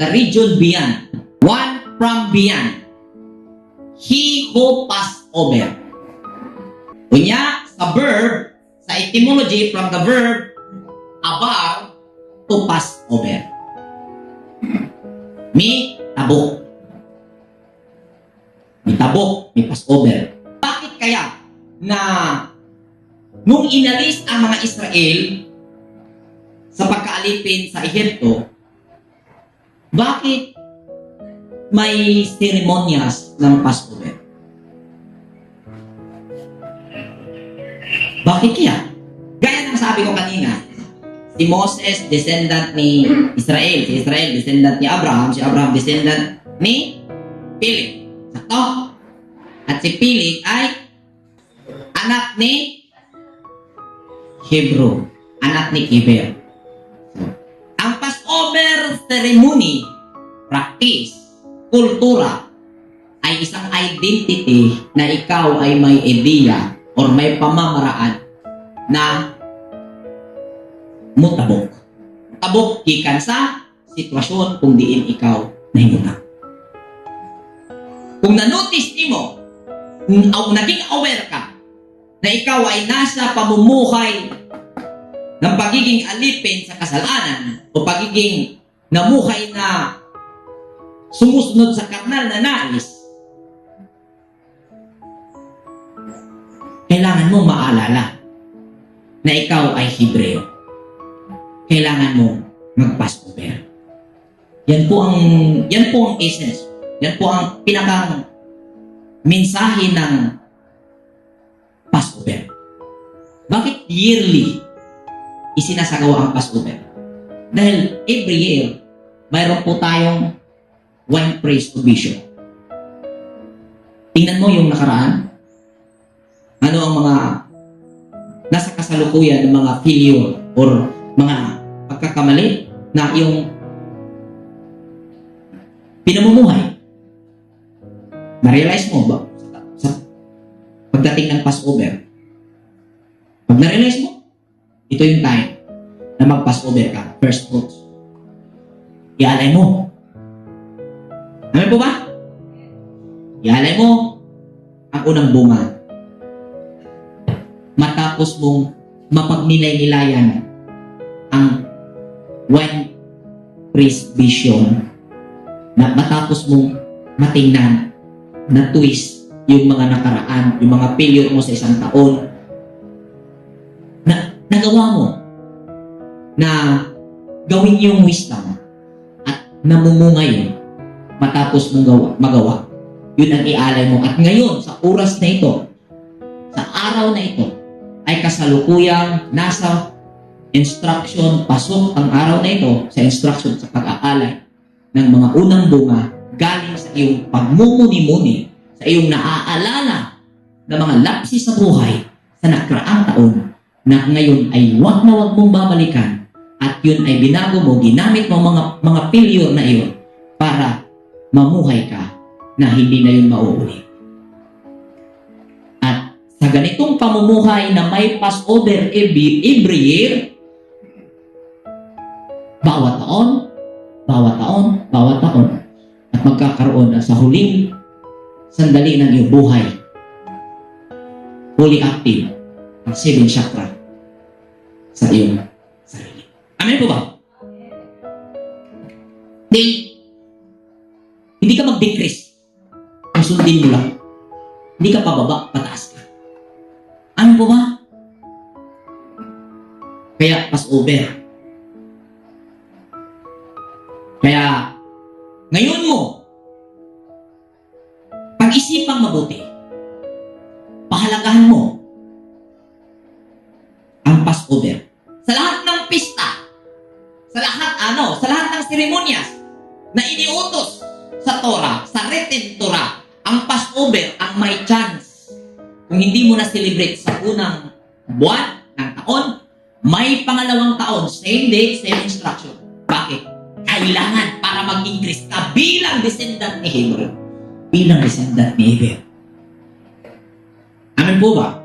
the region beyond, one from beyond, he who passed over. Kunya, sa verb, sa etymology, from the verb, abar, to pass over. May tabok. May tabok, may pass over. Bakit kaya na nung inalis ang mga Israel sa pagkaalipin sa Ehipto, bakit may seremonyas ng Passover? Bakit kaya? Gaya ng sabi ko kanina, si Moses, descendant ni Israel. Si Israel, descendant ni Abraham. Si Abraham, descendant ni Pilig. Sakto? At si Pilig ay anak ni Hebrew. Anak ni Iber. Ang Passover ceremony, practice, kultura, ay isang identity na ikaw ay may ideya or may pamamaraan na mutabok. Mutabok gikan sa sitwasyon kung diin ikaw nahimutang. Kung na-notice mo, naging aware ka na ikaw ay nasa pamumuhay ng pagiging alipin sa kasalanan o pagiging namuhay na sumusunod sa karnal na nais, kailangan mo maalala na ikaw ay Hebreo. Kailangan mo mag-Passover. Yan po ang essence. Yan po ang pinakang mensahe ng Passover. Bakit yearly isinasagawa ang Passover? Dahil every year, mayroon po tayong wine praise provision. Tingnan mo yung nakaraan. Ano ang mga nasa kasalukuyan ng mga failure or mga pagkakamali na yung pinamumuhay. Na-realize mo ba sa pagdating ng Passover? Pag na-realize mo, ito yung time na mag-Passover ka. First fruits. Ialay mo. Alam po ba? Ialay mo ang unang bunga. Matapos mong mapagnilay-nilayan ang wine praise vision, na matapos mong matingnan na twist yung mga nakaraan, yung mga failure mo sa isang taon, na nagawa mo na gawin yung wisdom at namumunga yun matapos mong magawa. Yun ang ialay mo. At ngayon, sa oras na ito, sa araw na ito, ay kasalukuyang nasa instruction, pasok ang araw na ito sa instruction sa pag-aalay ng mga unang bunga galing sa iyong pagmumuni-muni, sa iyong naaalala ng mga lapsi sa buhay sa nakaraang taon na ngayon ay wag na wag mong babalikan at yun ay binago mo, ginamit mo mga failure na iyon para mamuhay ka na hindi na yun mauuli. At sa ganitong pamumuhay na may Passover every year, bawat taon, at magkakaroon na sa huling sandali ng iyong buhay, fully active ang 7 chakra sa iyong sarili. Amen po ba? Hindi ka mag-decrease. Ang sundin mo lang. Hindi ka pababa, pataas ka. Amen po ba? Kaya Passover. Kaya ngayon mo, pag-isipang mabuti, pahalagahan mo ang Passover. Sa lahat ng pista, sa lahat ng seremonyas na iniutos sa Torah, sa written Torah, ang Passover ang may chance. Kung hindi mo na-celebrate sa unang buwan ng taon, may pangalawang taon, same day, same instruction. Bakit? Kailangan para mag-increase ka bilang descendant ni Hebrew. Bilang descendant ni Hebrew. Amen po ba?